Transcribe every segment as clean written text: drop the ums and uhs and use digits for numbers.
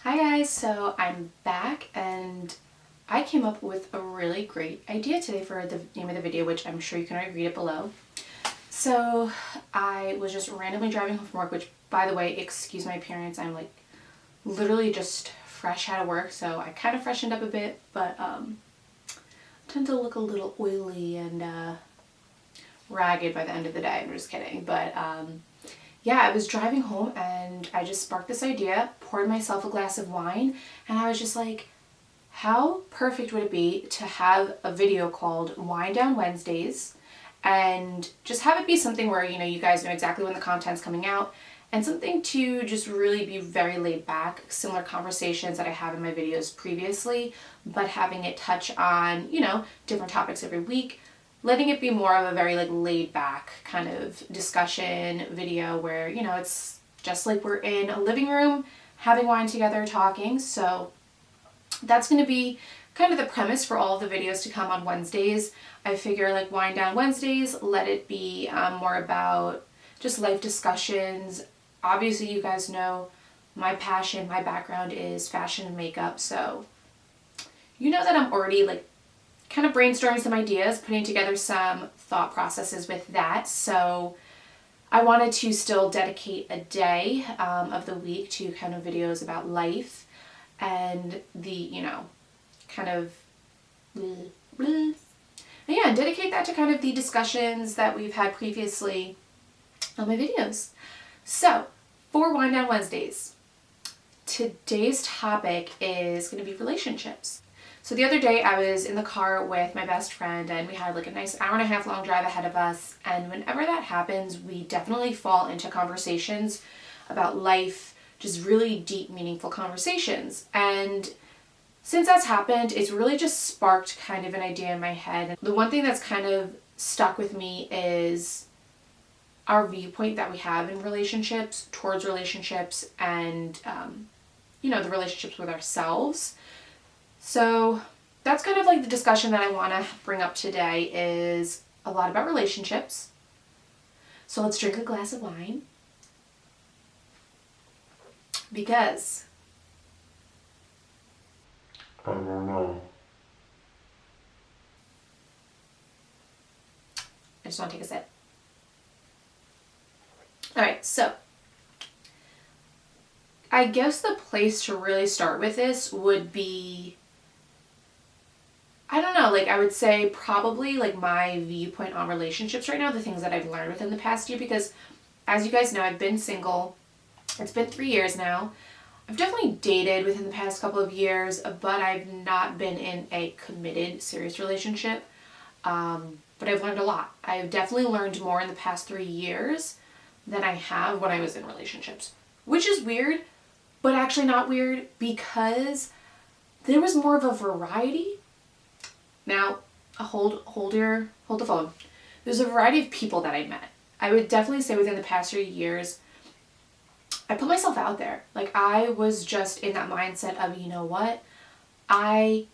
Hi guys, so I'm back and I came up with a really great idea today for the name of the video, which I'm sure you can already read it below. So I was just randomly driving home from work, which by the way, excuse my appearance, I'm like literally just fresh out of work, so I kind of freshened up a bit, but I tend to look a little oily and ragged by the end of the day. I'm just kidding, but yeah, I was driving home and I just sparked this idea, poured myself a glass of wine, and I was just like, how perfect would it be to have a video called Wine Down Wednesdays and just have it be something where, you know, you guys know exactly when the content's coming out and something to just really be very laid back, similar conversations that I have in my videos previously, but having it touch on, you know, different topics every week. Letting it be more of a very like laid back kind of discussion video where, you know, it's just like we're in a living room having wine together talking. So that's going to be kind of the premise for all of the videos to come on Wednesdays. I figure like Wine Down Wednesdays, let it be more about just life discussions. Obviously you guys know my passion, my background is fashion and makeup. So you know that I'm already like kind of brainstorming some ideas, putting together some thought processes with that. So I wanted to still dedicate a day of the week to kind of videos about life and the, you know, kind of bleh, bleh. And yeah, dedicate that to kind of the discussions that we've had previously on my videos. So for Wind Down Wednesdays, today's topic is going to be relationships. So the other day I was in the car with my best friend and we had like a nice hour and a half long drive ahead of us, and whenever that happens we definitely fall into conversations about life, just really deep, meaningful conversations. And since that's happened, it's really just sparked kind of an idea in my head. The one thing that's kind of stuck with me is our viewpoint that we have in relationships, towards relationships, and you know, the relationships with ourselves. So that's kind of like the discussion that I want to bring up today, is a lot about relationships. So let's drink a glass of wine, because I don't know. I just want to take a sip. Alright, so I guess the place to really start with this would be, I don't know, like I would say probably like my viewpoint on relationships right now, the things that I've learned within the past year, because as you guys know, I've been single. It's been 3 years now. I've definitely dated within the past couple of years, but I've not been in a committed, serious relationship. But I've learned a lot. I've definitely learned more in the past 3 years than I have when I was in relationships, which is weird, but actually not weird, because there was more of a variety. Now, hold the phone. There's a variety of people that I met. I would definitely say within the past 3 years, I put myself out there. Like I was just in that mindset of, you know what, I've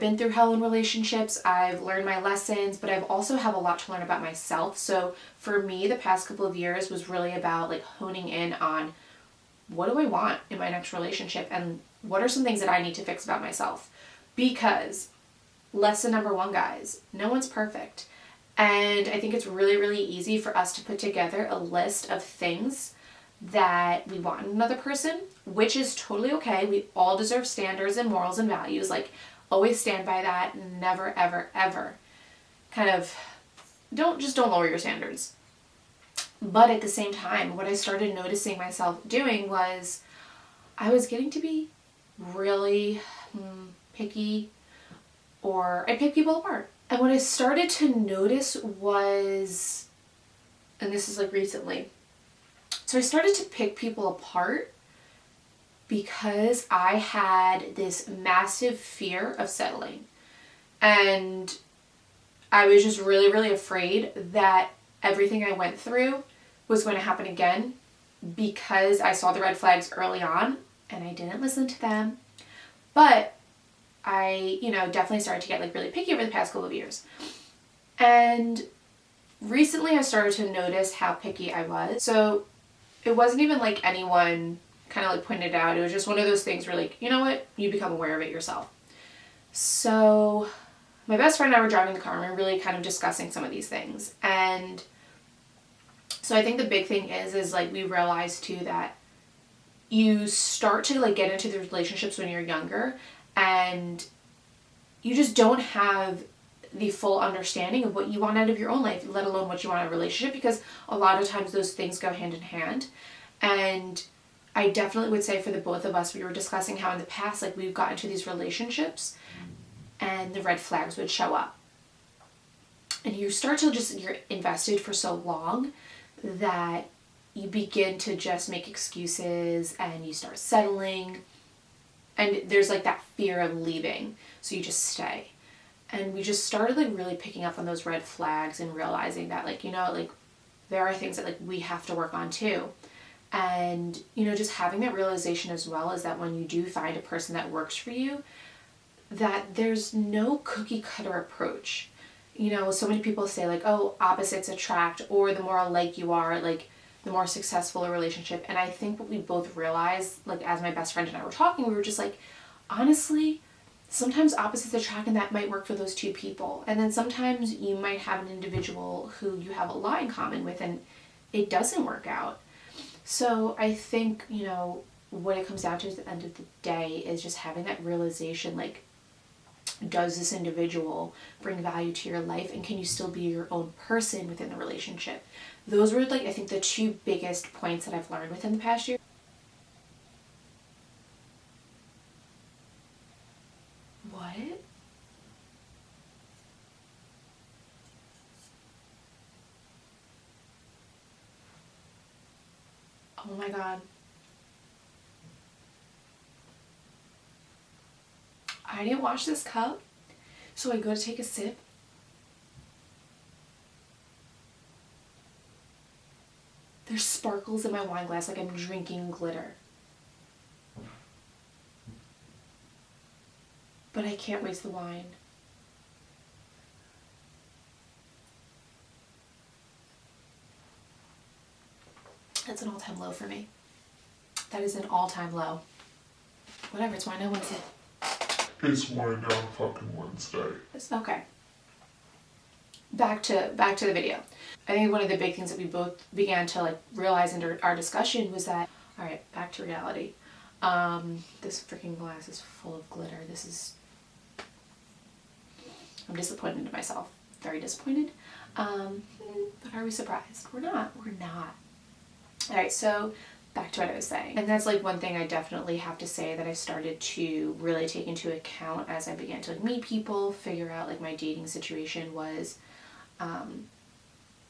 been through hell in relationships. I've learned my lessons, but I've also have a lot to learn about myself. So for me, the past couple of years was really about like honing in on what do I want in my next relationship and what are some things that I need to fix about myself. Because lesson number one, guys, no one's perfect. And I think it's really, really easy for us to put together a list of things that we want in another person, which is totally okay. We all deserve standards and morals and values. Like, always stand by that. Never, ever, ever kind of don't lower your standards. But at the same time, what I started noticing myself doing was I was getting to be really picky, or I pick people apart. And what I started to notice was, and this is like recently, so I started to pick people apart because I had this massive fear of settling. And I was just really, really afraid that everything I went through was going to happen again, because I saw the red flags early on and I didn't listen to them. But I, you know, definitely started to get like really picky over the past couple of years. And recently I started to notice how picky I was. So it wasn't even like anyone kind of like pointed out. It was just one of those things where like, you know what, you become aware of it yourself. So my best friend and I were driving the car and we were really kind of discussing some of these things. And so I think the big thing is like we realized too that you start to like get into the relationships when you're younger and you just don't have the full understanding of what you want out of your own life, let alone what you want out of a relationship, because a lot of times those things go hand in hand. And I definitely would say for the both of us, we were discussing how in the past, like we've got into these relationships and the red flags would show up. And you start to you're invested for so long that you begin to just make excuses and you start settling. And there's like that fear of leaving. So you just stay. And we just started like really picking up on those red flags and realizing that like, you know, like there are things that like we have to work on too. And, you know, just having that realization as well is that when you do find a person that works for you, that there's no cookie cutter approach. You know, so many people say like, oh, opposites attract, or the more alike you are, like the more successful a relationship. And I think what we both realized, like as my best friend and I were talking, we were just like, honestly, sometimes opposites attract and that might work for those two people. And then sometimes you might have an individual who you have a lot in common with and it doesn't work out. So I think, you know, what it comes down to at the end of the day is just having that realization, like, does this individual bring value to your life and can you still be your own person within the relationship? Those were like, I think the two biggest points that I've learned within the past year. What? Oh my God. I didn't wash this cup, so I go to take a sip. There's sparkles in my wine glass like I'm drinking glitter. But I can't waste the wine. That's an all-time low for me. That is an all-time low. Whatever, it's wine on Wednesday. It's wine down fucking Wednesday. Okay. Back to the video. I think one of the big things that we both began to like realize in our discussion was that, all right, back to reality. This freaking glass is full of glitter. I'm disappointed in myself. Very disappointed. But are we surprised? We're not. All right, so back to what I was saying. And that's like one thing I definitely have to say that I started to really take into account as I began to like meet people, figure out like my dating situation was,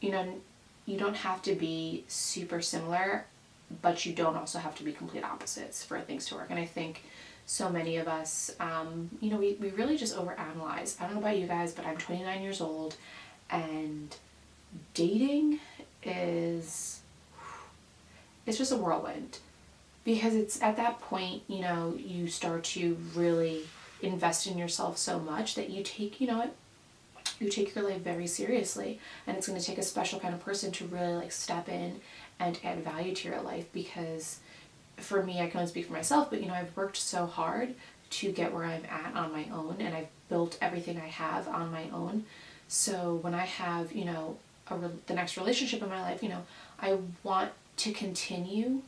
you know, you don't have to be super similar, but you don't also have to be complete opposites for things to work. And I think so many of us, you know, we really just overanalyze. I don't know about you guys, but I'm 29 years old and dating it's just a whirlwind, because it's at that point, you know, you start to really invest in yourself so much that you take, you know what, you take your life very seriously, and it's going to take a special kind of person to really like step in and add value to your life. Because for me, I can only speak for myself, but you know, I've worked so hard to get where I'm at on my own, and I've built everything I have on my own. So when I have, you know, the next relationship in my life, you know, I want to continue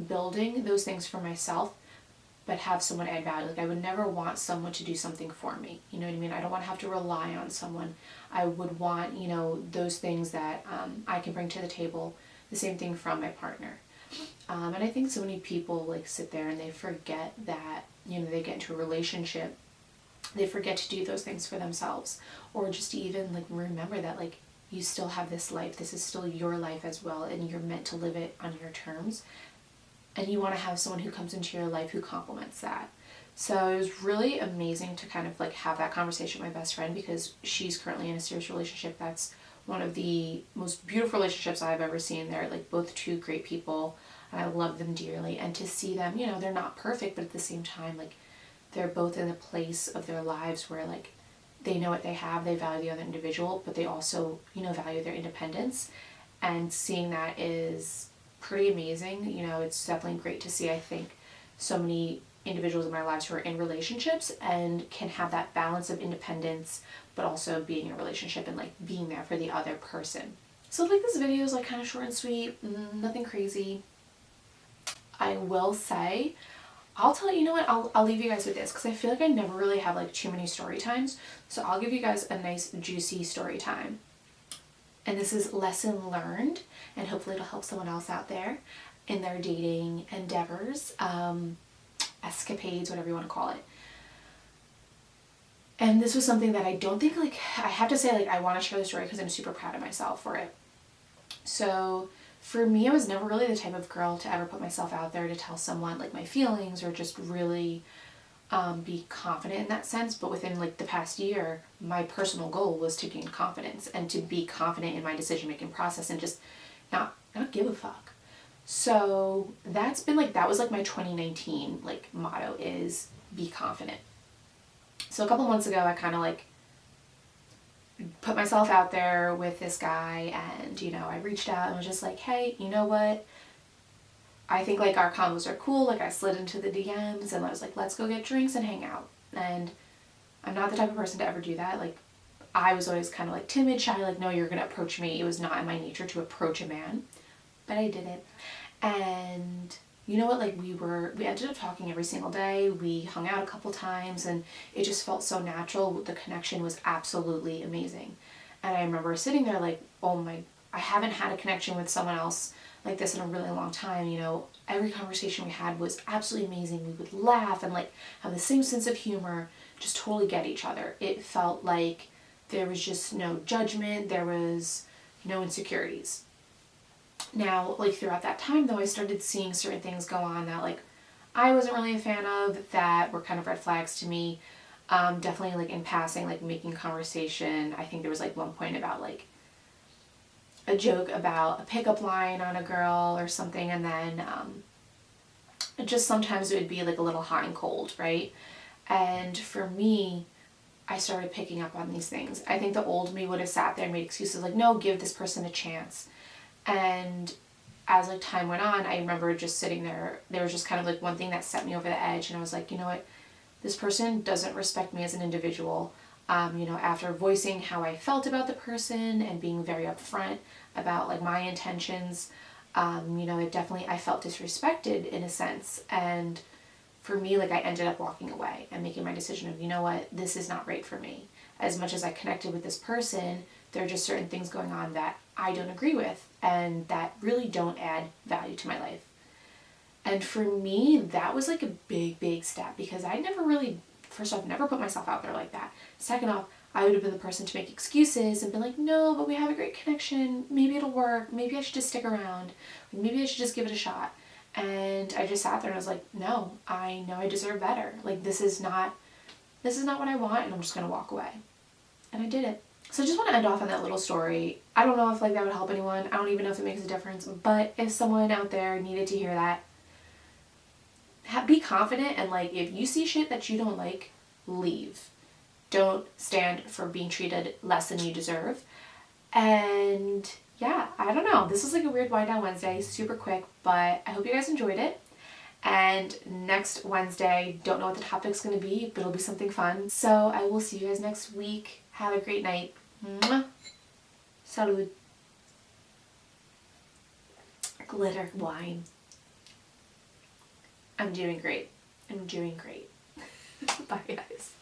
building those things for myself, but have someone add value. Like I would never want someone to do something for me. You know what I mean? I don't want to have to rely on someone. I would want, you know, those things that I can bring to the table. The same thing from my partner. And I think so many people like sit there and they forget that, you know, they get into a relationship, they forget to do those things for themselves, or just to even like remember that like you still have this life. This is still your life as well, and you're meant to live it on your terms. And you want to have someone who comes into your life who complements that. So it was really amazing to kind of like have that conversation with my best friend, because she's currently in a serious relationship. That's one of the most beautiful relationships I've ever seen. They're like both two great people, and I love them dearly. And to see them, you know, they're not perfect, but at the same time, like they're both in a place of their lives where like they know what they have, they value the other individual, but they also, you know, value their independence. And seeing that is pretty amazing. You know, it's definitely great to see, I think, so many individuals in my lives who are in relationships and can have that balance of independence, but also being in a relationship and like being there for the other person. So like this video is like kind of short and sweet, nothing crazy. I will say, I'll tell you know what, I'll leave you guys with this because I feel like I never really have like too many story times. So I'll give you guys a nice juicy story time. And this is lesson learned, and hopefully it'll help someone else out there in their dating endeavors, escapades, whatever you want to call it. And this was something that I don't think, like, I have to say, like, I want to share the story because I'm super proud of myself for it. So for me, I was never really the type of girl to ever put myself out there to tell someone like my feelings or just really be confident in that sense. But within like the past year, my personal goal was to gain confidence and to be confident in my decision making process and just not give a fuck. So that's been like, that was like my 2019 like motto, is be confident. So a couple months ago, I kind of like put myself out there with this guy, and you know, I reached out and was just like, hey, you know what, I think like our combos are cool. Like I slid into the DMs and I was like, let's go get drinks and hang out. And I'm not the type of person to ever do that. Like I was always kind of like timid, shy, like, no, you're going to approach me. It was not in my nature to approach a man, but I did it. And you know what, like we ended up talking every single day. We hung out a couple times and it just felt so natural. The connection was absolutely amazing. And I remember sitting there like, oh my, I haven't had a connection with someone else like this in a really long time. You know, every conversation we had was absolutely amazing. We would laugh and like have the same sense of humor, just totally get each other. It felt like there was just no judgment. There was no insecurities. Now, like throughout that time though, I started seeing certain things go on that like I wasn't really a fan of, that were kind of red flags to me. Definitely like in passing, like making conversation. I think there was like one point about like a joke about a pickup line on a girl or something, and then just sometimes it would be like a little hot and cold, right? And for me, I started picking up on these things. I think the old me would have sat there and made excuses like, no, give this person a chance. And as like time went on, I remember just sitting there. There was just kind of like one thing that set me over the edge, and I was like, you know what, this person doesn't respect me as an individual. You know, after voicing how I felt about the person and being very upfront about like my intentions, you know, it definitely, I felt disrespected in a sense. And for me, like I ended up walking away and making my decision of, you know what, this is not right for me. As much as I connected with this person, there are just certain things going on that I don't agree with and that really don't add value to my life. And for me, that was like a big step, because I never really, first off, never put myself out there like that. Second off, I would have been the person to make excuses and been like, no, but we have a great connection. Maybe it'll work. Maybe I should just stick around. Maybe I should just give it a shot. And I just sat there and I was like, no, I know I deserve better. Like this is not what I want, and I'm just going to walk away. And I did it. So I just want to end off on that little story. I don't know if like that would help anyone. I don't even know if it makes a difference, but if someone out there needed to hear that, be confident, and like if you see shit that you don't like, leave. Don't stand for being treated less than you deserve. And yeah, I don't know. This was like a weird wind down Wednesday, super quick, but I hope you guys enjoyed it. And next Wednesday, don't know what the topic's going to be, but it'll be something fun. So I will see you guys next week. Have a great night. Mwah. Salud. Glitter wine. I'm doing great. Bye, guys.